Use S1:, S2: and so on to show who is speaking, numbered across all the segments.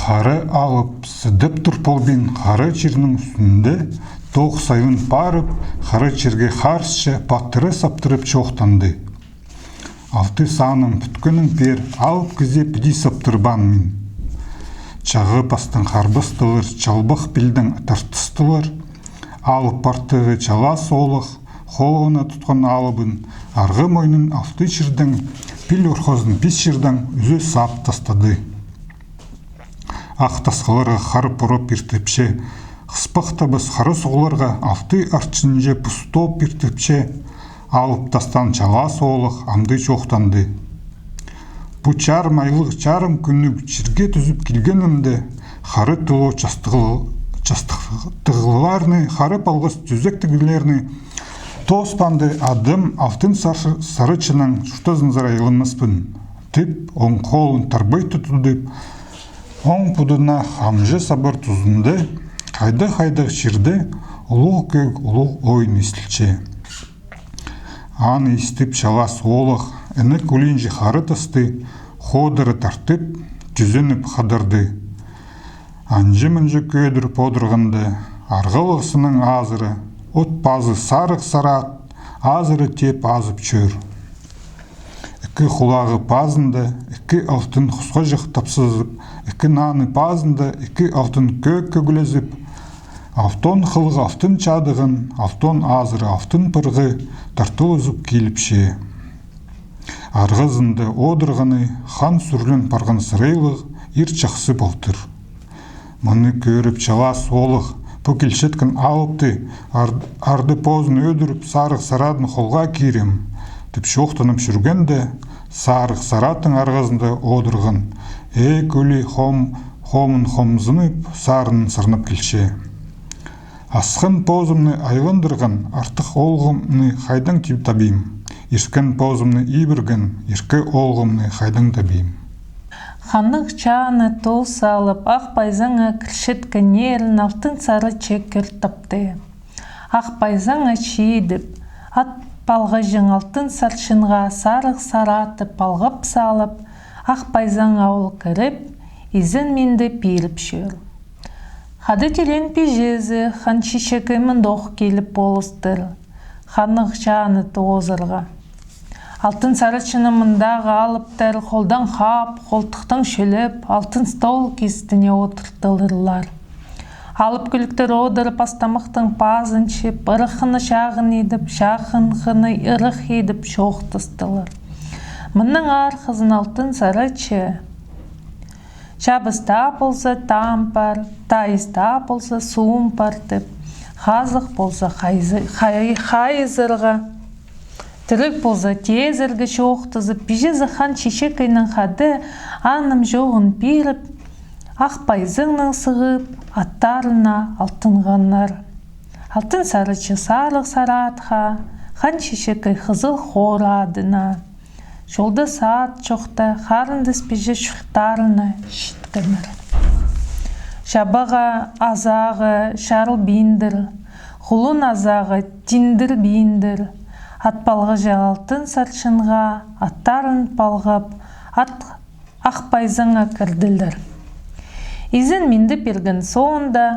S1: Қары алып, сідіп тұрпылбен қары черінің үстінде, тоқ сайын барып, қары черге қарсшы паттыры саптырып чоқтанды. Алты саным бүткінің пер алып кізе піди саптырбан мен. Чағы пастың қарбыстылыр, чалбық білдің тартыстылыр. Алып партығы чала солық, қолығына тұтқан алыбын, арғы мойнын алты чердің, піл ұрқозын пес чердің үзі сап тастады. Ақ тасқаларға қары пұрып ертіпше, қыспақтабыз қары соғыларға алты артшынже пұстоп ертіпше, алып тастан чала солық амды чоқтанды. Бұ чарым айлық чарым күні жерге түзіп келгенімді, қары тұлу частықтығыларны, қары палғыс түзектігілерні, тоспанды адым алтын сарычының шұқтазын зарайлымыспын. Тіп, оң қолын тарбай тұтудып, оң пұдына хамжы сабыр тұзынды, қайды-қайды шерді, ұлық көк, ұлық ойын естілче. Аны істіп чала солық, әні көлінжі қары тасты, қодыры тартып, жүзініп қадырды. Анжы-мұнжы көдір подырғынды, арғылығысының азыры, отпазы сарық сарат, азыры теп азып чөр. Үкі құлағы пазынды, үкі алтын құсқа жық тапсызып, үкі наны пазынды, үкі алтын көк көгілезіп, алтын қылғы алтын чадығын, алтын азыры алтын пырғы тартыл үзіп келіпше. Арғызынды одырғыны хан сүрлін парған сырайлық ер чақсы болтыр. Мұны көріп чала солық, бұл келшеткін алыпты, арды позын өдіріп сарық сарадын қолға керем, деп шоқтанып жүргенде, сарық саратың арғызынды одырғын, көлі хомын хомзынып, сарының сырнып келше. Асқын позымны айлындырғын, артық олғымны қайдың теп табим. Еркен позымны ибіргін, еркі олғымны қайдың табим.
S2: Ханық чаны тол салып, ақ пайзаңа кіршеткі нерін алтын сары чекер тапты. Ақ пайзаңа чейдіп, ат палғы жың алтын саршынға сарық сараты палғып салып, ақ пайзаң ауыл кіріп, изін менді пейіліп шөр. Хады телен пежезі, хан шешекі мұндоқ келіп болыстыр. Ханық чаны тоғызырға. Алтын сарычыны мұндағы алыптар, қолдан қап, қолтықтың шөліп, алтын стол кестіне отыртылырлар. Алып күліктер одырып, астамықтың пазын шеп, ырықыны шағын едіп, шақынғыны ырық едіп, шоқтыстылыр. Мұның арқызын алтын сарычы, шабыста болса тампар, тайыста болса суым партып, қазық болса қайызырға, тірік болса тезіргі шоқтызып, бежезі хан шешекайның қады аным жоғын беріп, ақ пайзыңның сығып, аттарына алтынғанар. Алтын сарычы сарық саратқа, хан шешекай қызыл хорадына. Жолда саат жоқта қарынды спежі шықтарына шіткімір. Шабаға азағы шарыл бейіндір, құлын азағы тіндір бейіндір. Атпалғы жағалтын саршынға аттарын палғап, ақ пайзыңа кірділдір. Изін менді берген соңында,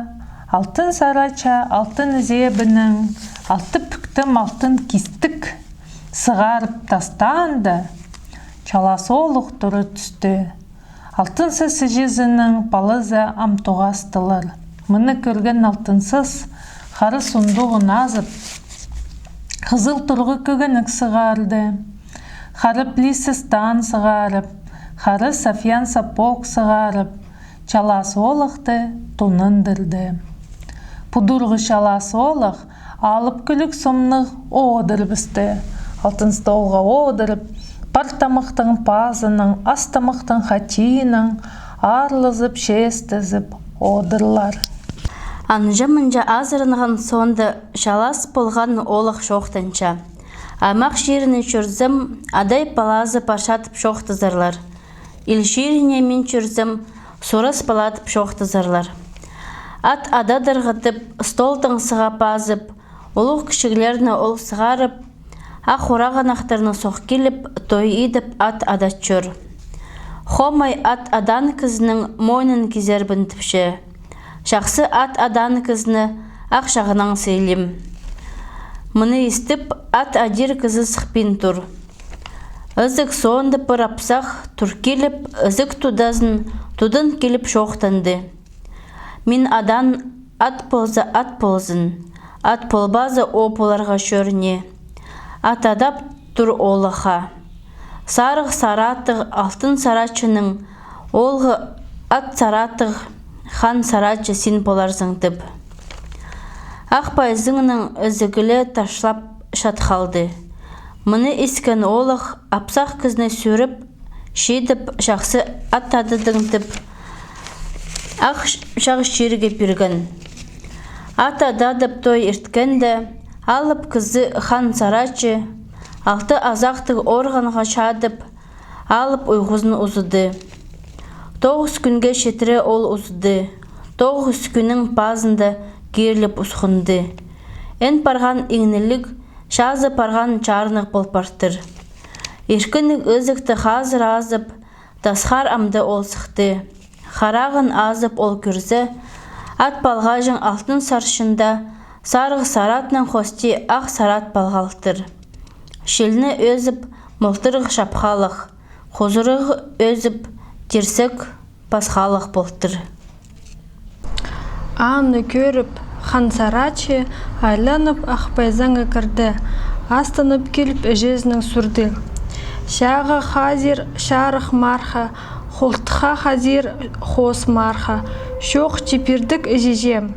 S2: алтын сарача, алтын зебінің, алты бүктім алтын кестік сығарып тастанды. Чала солық тұры түсті. Алтынсыз жезінің палызы амтоғастылар. Мұны көрген алтынсыз қары сұндуғын азып, қызыл тұрғы көгінік сығарды. Қары плисістан сығарып, қары сафиян сапоқ сығарып, чала солықты тонындырды. Пұдырғы чала солық алып күлік сомнық одырбісті. Алтын столға одырып, партамықтың пазының, астамықтың қатиының, арлызып, шестізіп одырлар.
S3: Анжы-мұнжы азырынған сонды жалас болған олық шоқтынша. Аймақ жерінің жүрзім, адай палазы пашатып шоқтызырлар. Ил жеріне мен жүрзім, сорас палатып шоқтызырлар. Ат ададырғытып, столтың сыға пазып, олық кішігілеріні ол сығарып, ақ ораған ақтарына соқ келіп, той едіп ат адат жүр. Хомай ат адан кызының мойнын кезербін тіпші. Жақсы ат адан кызны ақ жағынан сейлім. Мұны естіп, ат адир кызы сықпен тұр. Үзік соңды пыр апсақ, тұр келіп, үзік тудазын, тудын келіп шоқтанды. Мен адан ат полза ат ползын, ат полбазы о поларға шөріне. Ат адап тұр олыға. Сарық саратық алтын сарачының, олғы ат саратық хан сарачы сен поларсың деп. Ақпайзыңның үзігілі ташлап шатқалды. Мұны ескен олық апсақ кізні сөріп, шедіп жақсы аттадыдың деп. Ақ шағы шерге берген. Ат ададып той ерткенді, алып кізі хан сарачы, алты азақтық орғанға шадып, алып ұйғызын ұзыды. 9 күнге шетіре ол ұзыды. 9 күннің базында керліп ұсқынды. Ән парған еңнілік, шазы парған чарнық болпартыр. Еркінік өзікті қазыр азып, тасқар амды ол сықты. Харағын азып ол күрзі, ат балғажың алтын саршында, сарғы саратның қости ақ сарат балғалтыр. Шеліні өзіп, мұлтырғы шапқалық, қозырығы өзіп, терсік пасқалық болтыр.
S4: Аны көріп, хан сарачы айланып Ақпайзаңға кірді, астанып келіп әжезінің сүрді. Шағы хазир шарық марха, холтыға хазир хос марха, шоқ чепердік әжежем.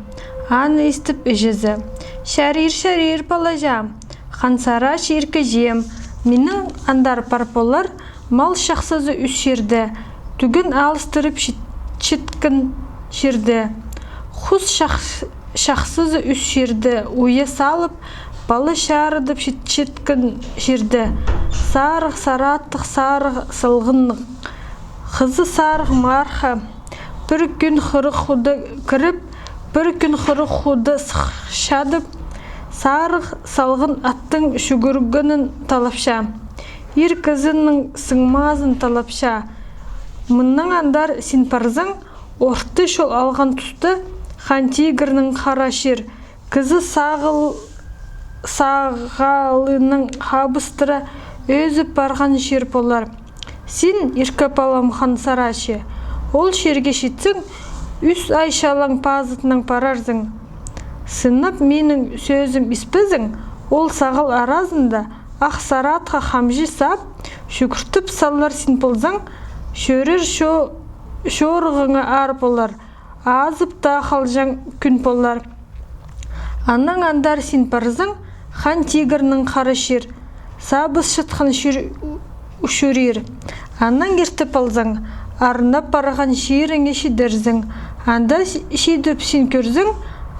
S4: Аны естіп әжезі. Шарир балажам, хан сарач еркі жем, менің андар парполар мал шақсызы үсшерді, түгін алыстырып шеткін шерді. Құс шақсызы үсшерді, уе салып, балы шарыдып шеткін жерді. Сарық сараттық сарық сылғынық, қызы сарық марха, бір күн қырық худы кіріп, бір күн қырық худы шадып, сарық салғын аттың шүгіргінің талапша, ер кізінің сыңмазын талапша. Мұнның андар сен парзың, орты шол алған тұсты, хан тигірінің қарашыр, кізі сағалының қабыстыра өзіп барған шер болар. Сен еркі палам хан сарашы, ол шерге шетсің, үс айшалаң пазытының парарзың. Сынып менің сөзім іспізің, ол сағыл аразында, ақ саратқа хамжи сап, шүкіртіп салар сен болзың, шөрір шорғыңа ар болар, азып та қалжаң күн болар. Аның андар сен парзың, хан тигірінің қарашыр, сабыз шытқан шөрер. Аның ертіп алзың, арынап барған шеріңе шедерзің, анда шедіп сен көрзің,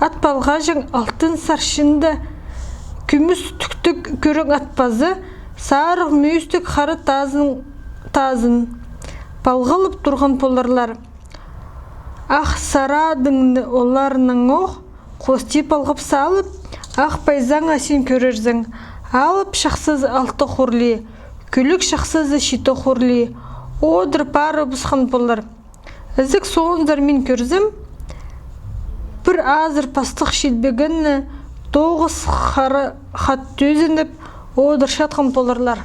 S4: ат балғажың алтын саршында, күміс түктік көрің атпазы, сарық мүйістік қары тазын, балғылып тұрған поларлар. Ақ сарадыңды оларының оқ, қости балғып салып, Ақпайзаңа сен көрерзің, алып шақсыз алты қорли, күлік шақсызы шиті қорли, одыр пары бұсқан болар. Ізік соғындар мен көрзім, бір азыр пастық шелбегіні 9 қары қат төзініп, одыр шатқан боларлар.